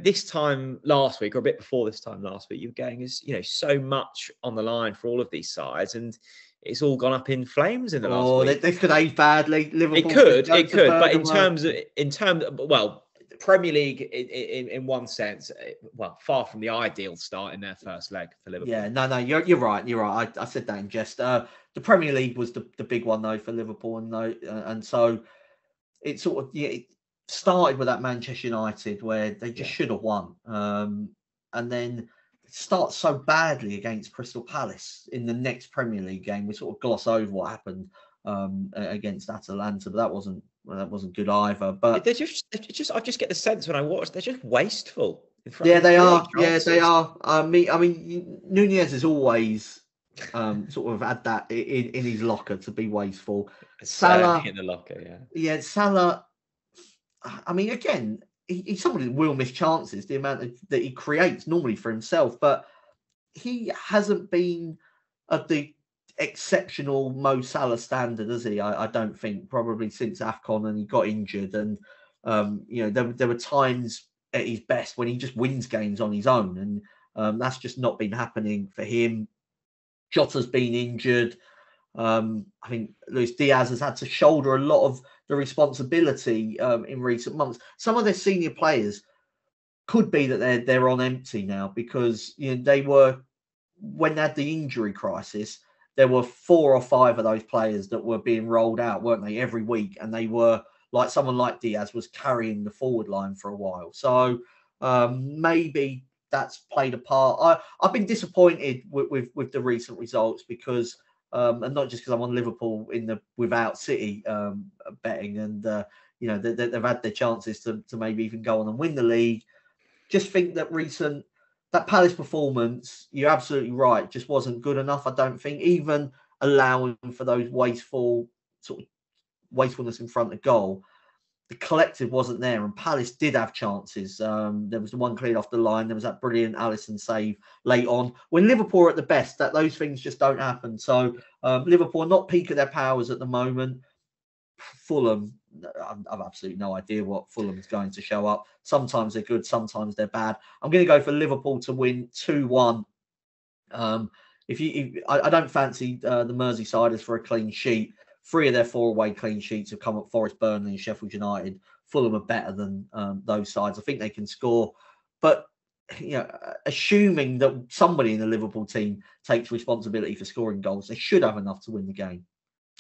this time last week, or a bit before this time last week, you were getting so much on the line for all of these sides, and it's all gone up in flames in the last week. This could age badly. Liverpool it could, but in terms of Premier League, in one sense, far from the ideal start in their first leg for Liverpool. Yeah, no, you're right. You're right. I said that in jest. The Premier League was the big one though for Liverpool, and so it sort of it started with that Manchester United where they just should have won, and then it starts so badly against Crystal Palace in the next Premier League game. We sort of gloss over what happened against Atalanta, but that wasn't good either. But I just get the sense when I watch, they're just wasteful. They are. Yeah, they are. I mean, Nunez has always sort of had that in his locker to be wasteful. Salah in the locker, yeah. Yeah, Salah. I mean, again, he's somebody that will miss chances. The amount that he creates normally for himself, but he hasn't been at the exceptional Mo Salah standard, has he? I don't think, probably since AFCON and he got injured. And there were times at his best when he just wins games on his own, and that's just not been happening for him. Jota's been injured. I think Luis Diaz has had to shoulder a lot of the responsibility in recent months. Some of their senior players could be that they're on empty now because they were, when they had the injury crisis, there were 4 or 5 of those players that were being rolled out, weren't they, every week? And they were like someone like Diaz was carrying the forward line for a while. So maybe that's played a part. I've been disappointed with the recent results because, and not just because I'm on Liverpool in the without City betting, and they've had their chances to maybe even go on and win the league. Just think that Palace performance, you're absolutely right, just wasn't good enough. I don't think, even allowing for those wastefulness in front of goal, the collective wasn't there, and Palace did have chances. There was the one cleared off the line. There was that brilliant Alisson save late on. When Liverpool are at the best, those things just don't happen. So Liverpool are not peak of their powers at the moment. Fulham, I've absolutely no idea what Fulham is going to show up. Sometimes they're good, sometimes they're bad. I'm going to go for Liverpool to win 2-1. I don't fancy the Merseysiders for a clean sheet. 3 of their 4 away clean sheets have come at Forest, Burnley and Sheffield United. Fulham are better than those sides. I think they can score. But assuming that somebody in the Liverpool team takes responsibility for scoring goals, they should have enough to win the game.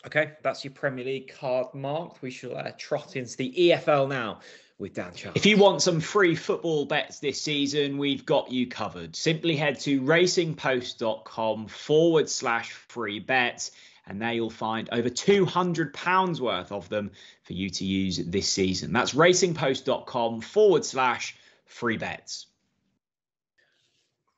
Okay, that's your Premier League card marked. We shall trot into the EFL now with Dan Charles. If you want some free football bets this season, we've got you covered. Simply head to racingpost.com/free bets, and there you'll find over £200 worth of them for you to use this season. That's racingpost.com/free bets.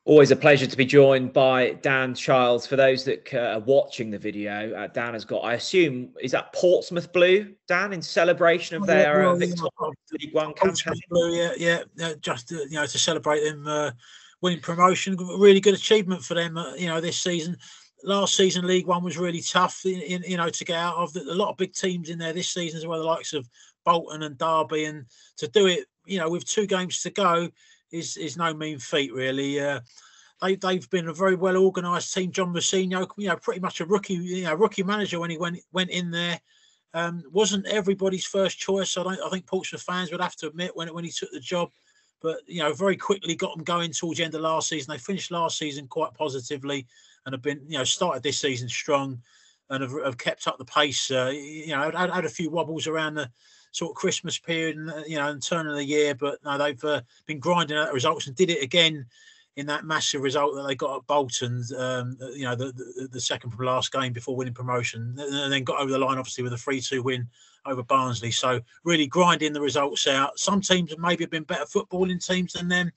Always a pleasure to be joined by Dan Childs. For those that are watching the video, Dan has got, I assume, is that Portsmouth blue, Dan, in celebration of their Victoria League One campaign? Blue, yeah, just to celebrate them winning promotion. Really good achievement for them, this season. Last season, League One was really tough, to get out of. A lot of big teams in there this season as well, the likes of Bolton and Derby, and to do it, with 2 games to go is no mean feat, really. They've been a very well organised team. John Mousinho, pretty much a rookie manager when he went in there. Wasn't everybody's first choice. I think Portsmouth fans would have to admit when he took the job, but very quickly got them going towards the end of last season. They finished last season quite positively and have been started this season strong and have kept up the pace. Had a few wobbles around the sort of Christmas period and turn of the year, but no, they've been grinding out the results and did it again in that massive result that they got at Bolton, the second from last game before winning promotion, and then got over the line obviously with a 3-2 win over Barnsley. So really grinding the results out. Some teams have maybe been better footballing teams than them,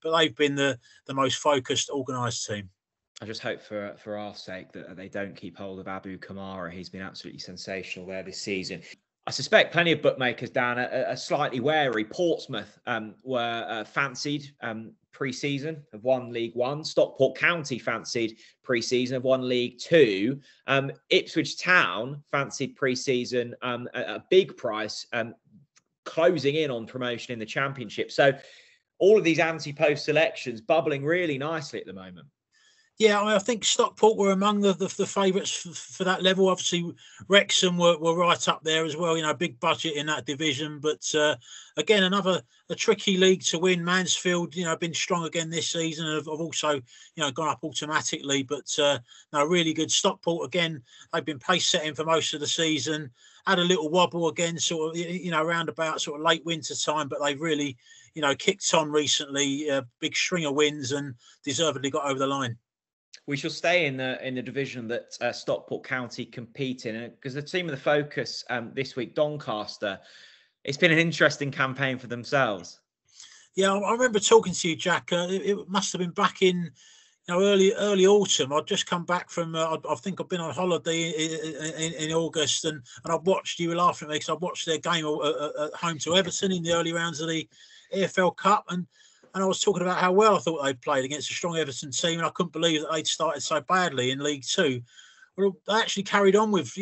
but they've been the most focused, organised team. I just hope for our sake that they don't keep hold of Abu Kamara. He's been absolutely sensational there this season. I suspect plenty of bookmakers, Dan, are slightly wary. Portsmouth were fancied pre-season, have won League One. Stockport County fancied pre-season, have won League Two. Ipswich Town fancied pre-season at a big price, closing in on promotion in the Championship. So all of these anti-post selections bubbling really nicely at the moment. Yeah, I think Stockport were among the favourites for that level. Obviously, Wrexham were right up there as well. Big budget in that division. But again, a tricky league to win. Mansfield, been strong again this season and have also, gone up automatically. But no, really good. Stockport again, they've been pace setting for most of the season. Had a little wobble again, sort of, around about sort of late winter time. But they've really, kicked on recently. Big string of wins and deservedly got over the line. We shall stay in the division that Stockport County compete in, because the team of the focus this week, Doncaster, it's been an interesting campaign for themselves. Yeah, I remember talking to you, Jack. It must have been back in early autumn. I'd just come back from, I think I've been on holiday in August, and I watched, you were laughing at me because I watched their game at home to Everton in the early rounds of the EFL Cup, and I was talking about how well I thought they'd played against a strong Everton team, and I couldn't believe that they'd started so badly in League Two. Well, they actually carried on with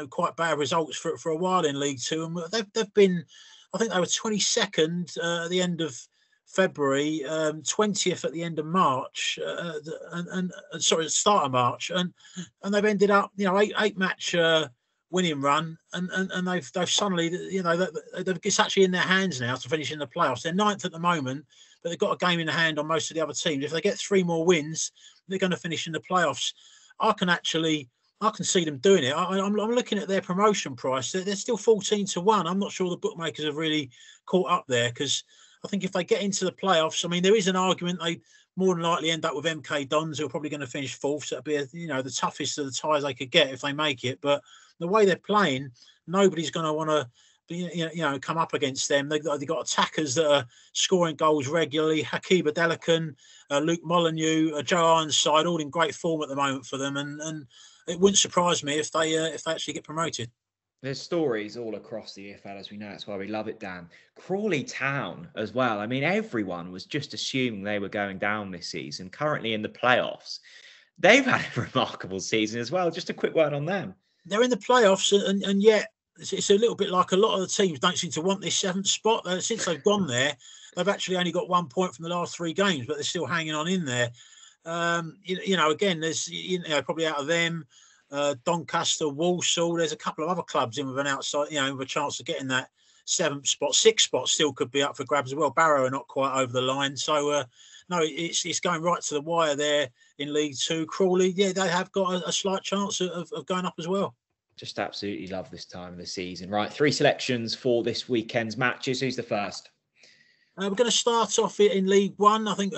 quite bad results for a while in League Two, and they've been, I think they were 22nd at the end of February, 20th at the end of March, and sorry, the start of March, and they've ended up 8-match winning run, and they've suddenly it's actually in their hands now to finish in the playoffs. They're 9th at the moment, but they've got a game in the hand on most of the other teams. If they get 3 more wins, they're going to finish in the playoffs. I can see them doing it. I'm looking at their promotion price. They're still 14-1. I'm not sure the bookmakers have really caught up there, because I think if they get into the playoffs, I mean, there is an argument they more than likely end up with MK Dons, who are probably going to finish 4th. So it'll be the toughest of the ties they could get if they make it. But the way they're playing, nobody's going to want to come up against them. They've got attackers that are scoring goals regularly. Hakeem Adelakan, Luke Molyneux, Joe Ironside, all in great form at the moment for them, and it wouldn't surprise me if they actually get promoted. There's stories all across the EFL, as we know. That's why we love it, Dan. Crawley Town as well. I mean, everyone was just assuming they were going down this season. Currently in the playoffs, they've had a remarkable season as well. Just a quick word on them. They're in the playoffs, and yet it's a little bit like a lot of the teams don't seem to want this 7th spot. Since they've gone there, they've actually only got 1 point from the last 3 games, but they're still hanging on in there. Again, there's probably out of them, Doncaster, Walsall. There's a couple of other clubs in with an outside, with a chance of getting that 7th spot. 6th spot still could be up for grabs as well. Barrow are not quite over the line, so no, it's going right to the wire there in League Two. Crawley, yeah, they have got a slight chance of going up as well. Just absolutely love this time of the season. Right, 3 selections for this weekend's matches. Who's the first? We're going to start off in League One. I think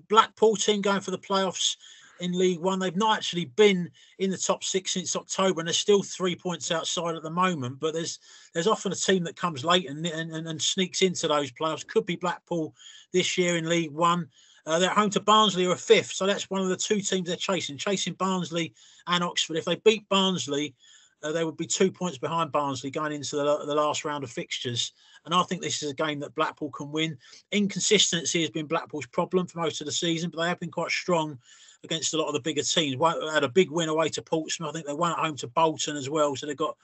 Blackpool team going for the playoffs in League One. They've not actually been in the top 6 since October, and they're still 3 points outside at the moment. But there's often a team that comes late and sneaks into those playoffs. Could be Blackpool this year in League One. They're at home to Barnsley, who are 5th. So that's one of the 2 teams they're chasing Barnsley and Oxford. If they beat Barnsley, they would be 2 points behind Barnsley going into the last round of fixtures. And I think this is a game that Blackpool can win. Inconsistency has been Blackpool's problem for most of the season, but they have been quite strong against a lot of the bigger teams. Had a big win away to Portsmouth. I think they won at home to Bolton as well. So they've got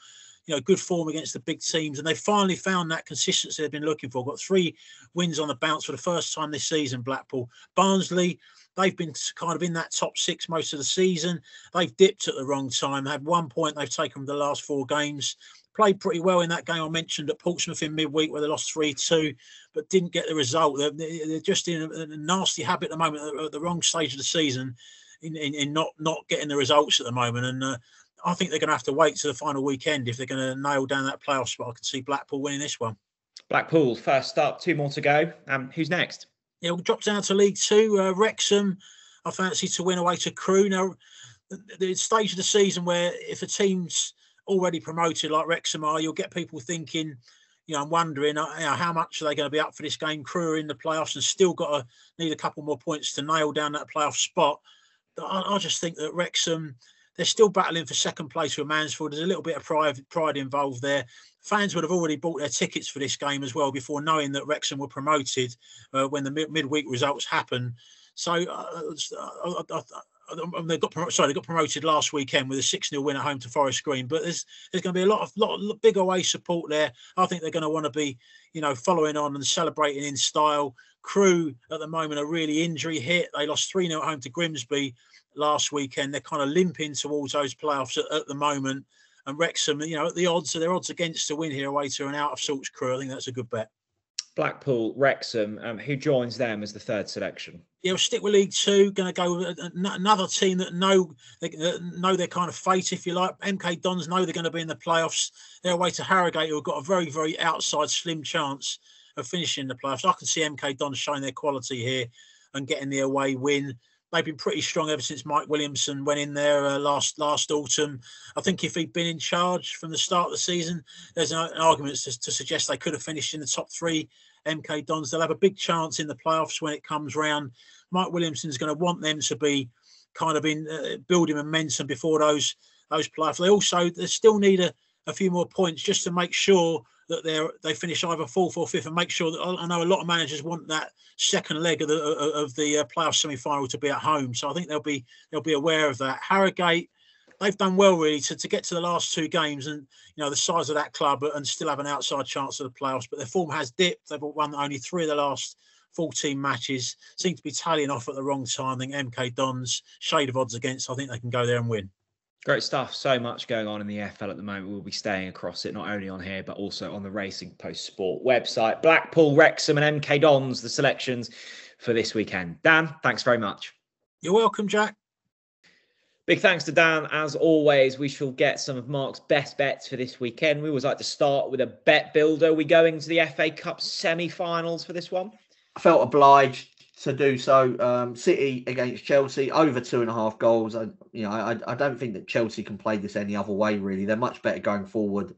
good form against the big teams. And they finally found that consistency they've been looking for. Got 3 wins on the bounce for the first time this season, Blackpool. Barnsley, they've been kind of in that top 6 most of the season. They've dipped at the wrong time. Had 1 point they've taken from the last 4 games. Played pretty well in that game I mentioned at Portsmouth in midweek where they lost 3-2, but didn't get the result. They're just in a nasty habit at the moment at the wrong stage of the season in not getting the results at the moment. And I think they're going to have to wait to the final weekend if they're going to nail down that playoff spot. I can see Blackpool winning this one. Blackpool first up, 2 more to go. Who's next? Yeah, we'll drop down to League Two. Wrexham, I fancy to win away to Crewe. Now, the stage of the season where if a team's already promoted like Wrexham are, you'll get people thinking, I'm wondering how much are they going to be up for this game. Crewe are in the playoffs and still got to need a couple more points to nail down that playoff spot. But I just think that Wrexham, they're still battling for second place with Mansfield. There's a little bit of pride involved there. Fans would have already bought their tickets for this game as well before knowing that Wrexham were promoted when the midweek results happened. So they got promoted last weekend with a 6-0 win at home to Forest Green. But there's going to be a lot of big away support there. I think they're going to want to be, following on and celebrating in style. Crewe at the moment are really injury hit. They lost 3-0 at home to Grimsby last weekend. They're kind of limping towards those playoffs at the moment. And Wrexham, at the odds, so they're odds against to win here away to an out of sorts Crewe. I think that's a good bet. Blackpool, Wrexham, who joins them as the third selection? Yeah, we'll stick with League Two. Going to go with another team that know their kind of fate, if you like. MK Dons know they're going to be in the playoffs. They're away to Harrogate, who have got a very, very outside slim chance of finishing the playoffs. I can see MK Dons showing their quality here and getting the away win. They've been pretty strong ever since Mike Williamson went in there last autumn. I think if he'd been in charge from the start of the season, there's an argument to suggest they could have finished in the top 3. MK Dons, they'll have a big chance in the playoffs when it comes round. Mike Williamson's going to want them to be kind of in building momentum before those playoffs. They still need a few more points just to make sure that they finish either 4th or 5th, and make sure that I know a lot of managers want that second leg of the playoff semi-final to be at home. So I think they'll be aware of that. Harrogate, they've done well really to get to the last 2 games, and the size of that club, and still have an outside chance of the playoffs. But their form has dipped. They've won only 3 of the last 14 matches. Seem to be tallying off at the wrong time. I think MK Dons, shade of odds against. I think they can go there and win. Great stuff. So much going on in the EFL at the moment. We'll be staying across it, not only on here, but also on the Racing Post Sport website. Blackpool, Wrexham and MK Dons, the selections for this weekend. Dan, thanks very much. You're welcome, Jack. Big thanks to Dan. As always, we shall get some of Mark's best bets for this weekend. We always like to start with a bet builder. Are we going to the FA Cup semi-finals for this one? I felt obliged to do so. City against Chelsea, over 2.5 goals. I don't think that Chelsea can play this any other way, really. They're much better going forward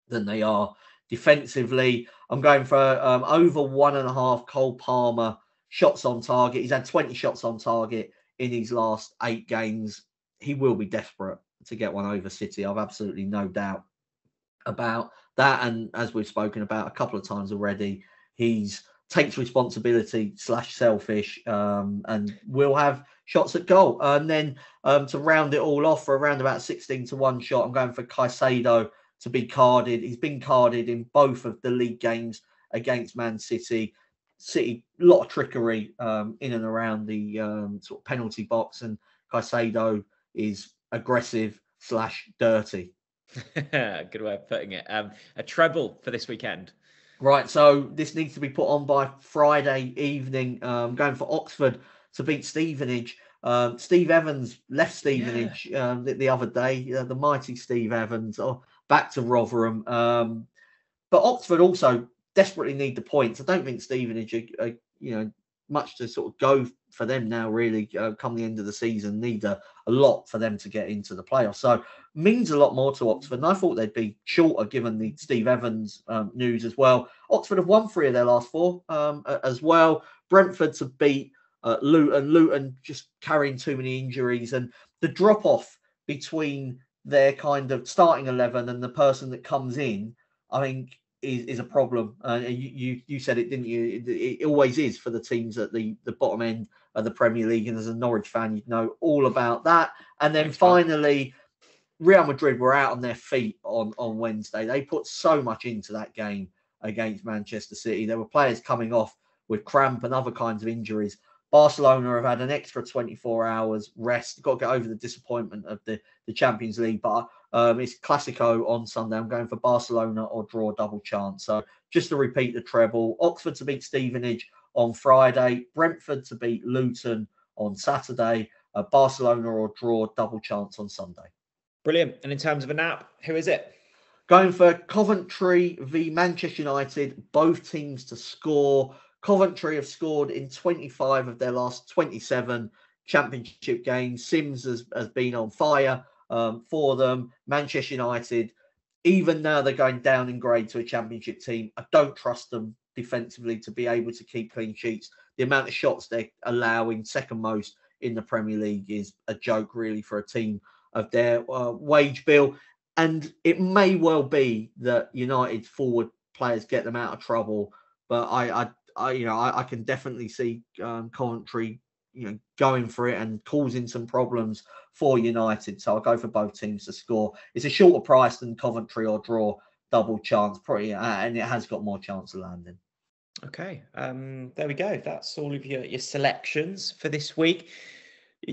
than they are defensively. I'm going for over 1.5 Cole Palmer shots on target. He's had 20 shots on target in his last 8 games. He will be desperate to get one over City. I've absolutely no doubt about that. And as we've spoken about a couple of times already, he's takes responsibility / selfish and will have shots at goal. And then to round it all off for around about 16-1 shot, I'm going for Caicedo to be carded. He's been carded in both of the league games against Man City. City, a lot of trickery in and around the sort of penalty box, and Caicedo is aggressive / dirty. Good way of putting it. A treble for this weekend. Right, so this needs to be put on by Friday evening. Going for Oxford to beat Stevenage. Steve Evans left Stevenage the other day. The mighty Steve Evans, back to Rotherham. But Oxford also desperately need the points. I don't think Stevenage are much to sort of go for them now, really, come the end of the season. Need a lot for them to get into the playoffs. So means a lot more to Oxford. And I thought they'd be shorter given the Steve Evans news as well. Oxford have won 3 of their last 4 as well. Brentford to beat Luton. Luton just carrying too many injuries. And the drop-off between their kind of starting 11 and the person that comes in, I think, is a problem. You said it, didn't you? It always is for the teams at the bottom end of the Premier League. And as a Norwich fan, you'd know all about that. And then finally, Real Madrid were out on their feet on Wednesday. They put so much into that game against Manchester City. There were players coming off with cramp and other kinds of injuries. Barcelona have had an extra 24 hours rest. Got to get over the disappointment of the Champions League. But it's Clasico on Sunday. I'm going for Barcelona or draw double chance. So just to repeat the treble, Oxford to beat Stevenage on Friday, Brentford to beat Luton on Saturday, Barcelona or draw double chance on Sunday. Brilliant. And in terms of a nap, who is it? Going for Coventry v Manchester United, both teams to score. Coventry have scored in 25 of their last 27 championship games. Sims has been on fire for them. Manchester United, even now they're going down in grade to a championship team, I don't trust them defensively to be able to keep clean sheets. The amount of shots they're allowing, second most in the Premier League, is a joke really for a team of their wage bill. And it may well be that United's forward players get them out of trouble, but I can definitely see Coventry, going for it and causing some problems for United. So I'll go for both teams to score. It's a shorter price than Coventry or draw double chance, pretty, and it has got more chance of landing. Okay, there we go. That's all of your selections for this week.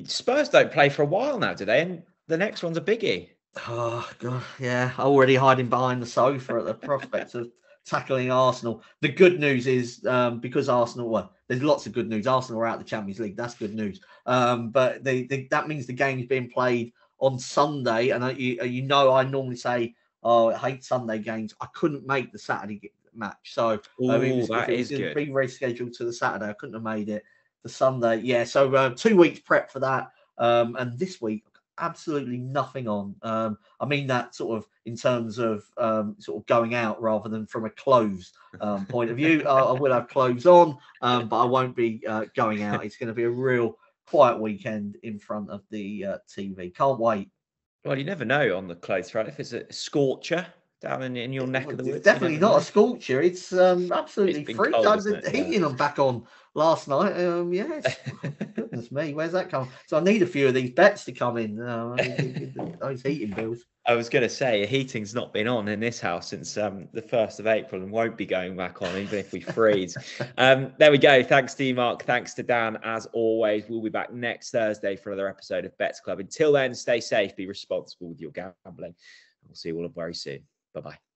Spurs don't play for a while now, do they? And the next one's a biggie. Oh God, yeah, already hiding behind the sofa at the prospect of tackling Arsenal. The good news is because Arsenal, well, there's lots of good news. Arsenal are out of the Champions League. That's good news. But that means the game is being played on Sunday. And I normally say, I hate Sunday games. I couldn't make the Saturday match. So if it was good. Be rescheduled to the Saturday, I couldn't have made it the Sunday. Yeah, so 2 weeks prep for that. And this week, absolutely nothing on. I mean that sort of in terms of sort of going out rather than from a clothes point of view. I will have clothes on, but I won't be going out. It's going to be a real quiet weekend in front of the TV. Can't wait. Well, you never know on the clothes front. If it's a scorcher down in your neck of the woods. It's definitely not a scorcher. It's absolutely free. I was heating them back on last night. Goodness me, where's that come? So I need a few of these bets to come in. Those heating bills. I was going to say, heating's not been on in this house since the 1st of April and won't be going back on even if we freeze. There we go. Thanks to you, Mark. Thanks to Dan. As always, we'll be back next Thursday for another episode of Bets Club. Until then, stay safe, be responsible with your gambling. We'll see you all very soon. Bye-bye.